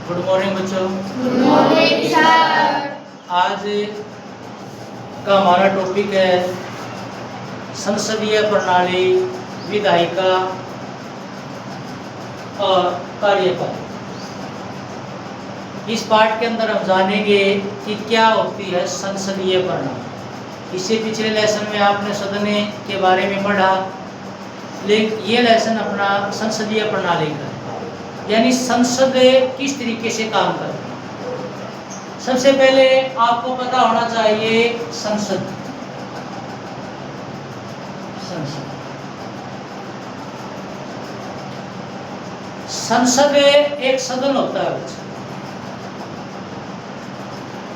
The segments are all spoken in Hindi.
गुड मॉर्निंग बच्चों। Good morning sir. आज का हमारा टॉपिक है संसदीय प्रणाली, विधायिका और कार्यपालिका। इस पाठ के अंदर हम जानेंगे कि क्या होती है संसदीय प्रणाली। इससे पिछले लेसन में आपने सदन के बारे में पढ़ा, लेकिन ये लेसन अपना संसदीय प्रणाली का है, यानी संसद किस तरीके से काम करती है। सबसे पहले आपको पता होना चाहिए संसद एक सदन होता है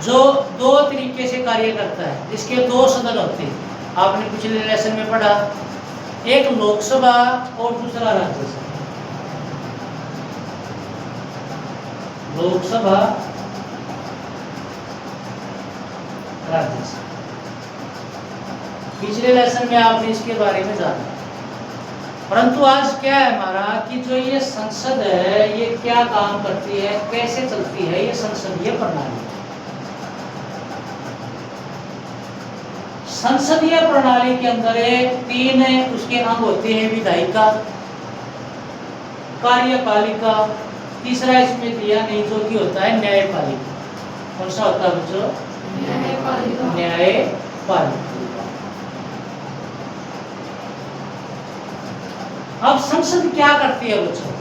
जो दो तरीके से कार्य करता है। इसके दो सदन होते हैं, आपने पिछले लेसन में पढ़ा, एक लोकसभा और दूसरा राज्यसभा। लोकसभा, राज्यसभा। पिछले लेसन में आपने इसके बारे में जाना, परंतु आज क्या है हमारा कि जो ये संसद है ये क्या काम करती है, कैसे चलती है ये संसदीय प्रणाली। संसदीय प्रणाली के अंदर तीन उसके अंग होते हैं, विधायिका, कार्यपालिका, तीसरा इसमें दिया नहीं जो कि होता है न्यायपालिका। कौन सा होता है बच्चों? न्यायपालिका। अब संसद क्या करती है बच्चों?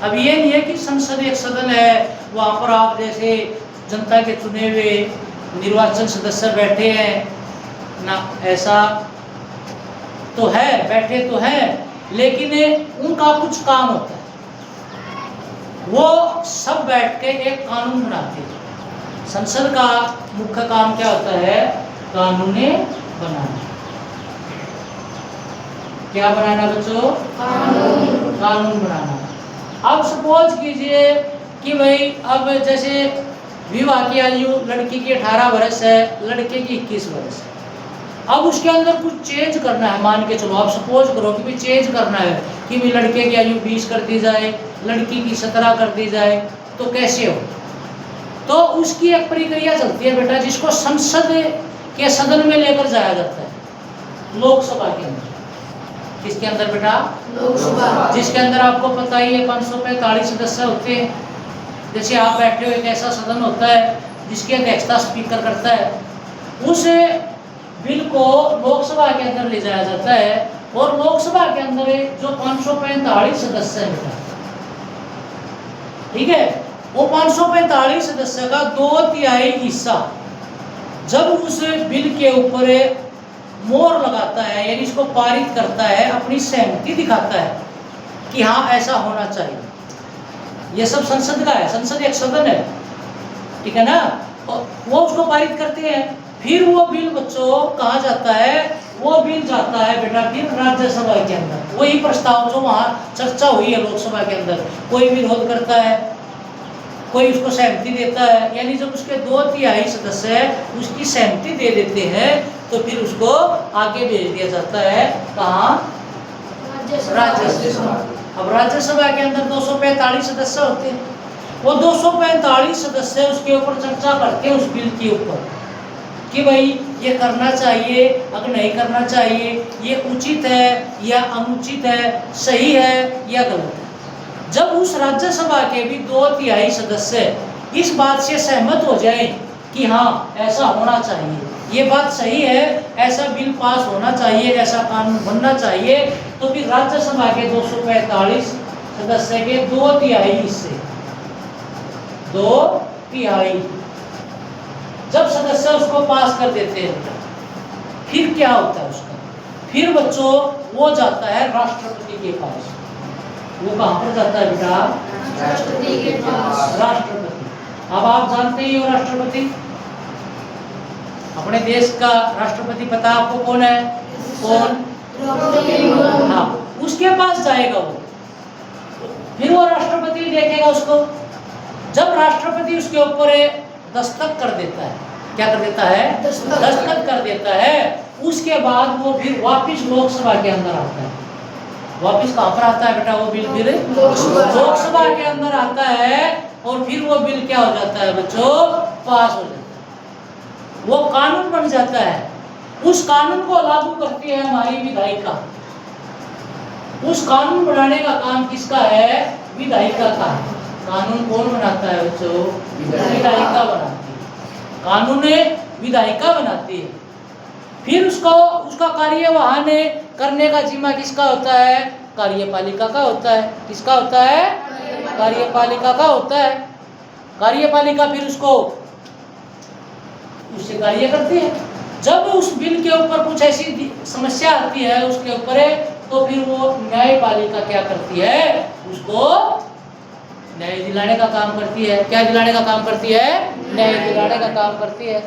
अब ये नहीं है कि संसद एक सदन है, वहां पर आप जैसे जनता के चुने हुए निर्वाचन सदस्य बैठे हैं ना, ऐसा तो है, बैठे तो हैं, लेकिन उनका कुछ काम होता है। वो सब बैठ के एक कानून बनाते हैं। संसद का मुख्य काम क्या होता है? कानून बनाना। क्या बनाना बच्चों? कानून बनाना। अब सपोज कीजिए कि भाई अब जैसे विवाह की आयु लड़की की 18 वर्ष है, लड़के की 21 वर्ष है। अब उसके अंदर कुछ चेंज करना है, मान के चलो, आप सपोज करो कि भी चेंज करना है कि भी लड़के की आयु 20 कर दी जाए, लड़की की 17 कर दी जाए, तो कैसे हो? तो उसकी एक प्रक्रिया चलती है बेटा, जिसको संसद के सदन में लेकर जाया जाता है, लोकसभा के अंदर। किसके अंदर बेटा? लोकसभा। जिसके अंदर आपको पता ही है 545 सदस्य होते हैं। जैसे आप बैठे हो, एक ऐसा सदन होता है जिसकी अध्यक्षता स्पीकर करता है। उस बिल को लोकसभा के अंदर ले जाया जाता है, और लोकसभा के अंदर जो 545 सदस्य है बेटा, ठीक है, वो 545 सदस्य का 2/3 हिस्सा जब उस बिल के ऊपर मोहर लगाता है, यानी इसको पारित करता है, अपनी सहमति दिखाता है कि हाँ ऐसा होना चाहिए। ये सब संसद का है, संसद एक सदन है, ठीक है ना। वो उसको पारित करते हैं, फिर वो बिल बच्चों कहाँ जाता है? वो बिल जाता है बेटा फिर राज्यसभा के अंदर। वही प्रस्ताव जो वहाँ चर्चा हुई है लोकसभा के अंदर, कोई विरोध करता है, कोई उसको सहमति देता है, यानी जब उसके 2/3 सदस्य उसकी सहमति दे देते हैं तो फिर उसको आगे भेज दिया जाता है। कहाँ? राज्यसभा। अब राज्यसभा के अंदर 245 सदस्य होते हैं। वो 245 सदस्य उसके ऊपर चर्चा करते हैं, उस बिल के ऊपर, कि भाई ये करना चाहिए, अगर नहीं करना चाहिए, ये उचित है या अनुचित है, सही है या गलत है। जब उस राज्यसभा के भी 2/3 सदस्य इस बात से सहमत हो जाए कि हाँ ऐसा होना चाहिए, ये बात सही है, ऐसा बिल पास होना चाहिए, ऐसा कानून बनना चाहिए, तो फिर राज्यसभा के 245 सदस्य के 2/3 हिस्से, 2/3 जब सदस्य उसको पास कर देते हैं, फिर क्या होता है उसका? फिर बच्चों वो जाता है राष्ट्रपति के पास। वो कहाँ पर जाता है बेटा? राष्ट्रपति के पास। राष्ट्रपति। अब आप जानते ही हो राष्ट्रपति, अपने देश का राष्ट्रपति पता आपको कौन है? कौन? हाँ, उसके पास जाएगा वो, फिर वो राष्ट्रपति देखेगा उसको। जब राष्ट्रपति उसके ऊपर दस्तखत कर देता है, क्या कर देता है? दस्तखत कर देता है, उसके बाद वो फिर वापिस लोकसभा के अंदर आता है। वापिस कहाँ पर आता है बेटा वो बिल? फिर लोकसभा के अंदर आता है, और फिर वो बिल क्या हो जाता है बच्चों, पास हो जाता है, वो कानून बन जाता है। उस कानून को लागू करती है हमारी विधायिका। उस कानून बनाने का काम किसका है, विधायिका का है। कानून कौन बनाता है बच्चों, विधायिका बनाती है। कानून विधायिका बनाती है। फिर उसका कार्यवाहन करने का जिम्मा किसका होता है, कार्यपालिका का होता है। किसका होता है, कार्यपालिका का होता है। कार्यपालिका फिर उससे कार्य करती है। जब उस बिल के ऊपर कुछ ऐसी समस्या आती है उसके ऊपर, तो फिर वो न्यायपालिका क्या करती है, उसको न्याय दिलाने का काम करती है। क्या दिलाने का काम करती है, न्याय दिलाने का काम करती है।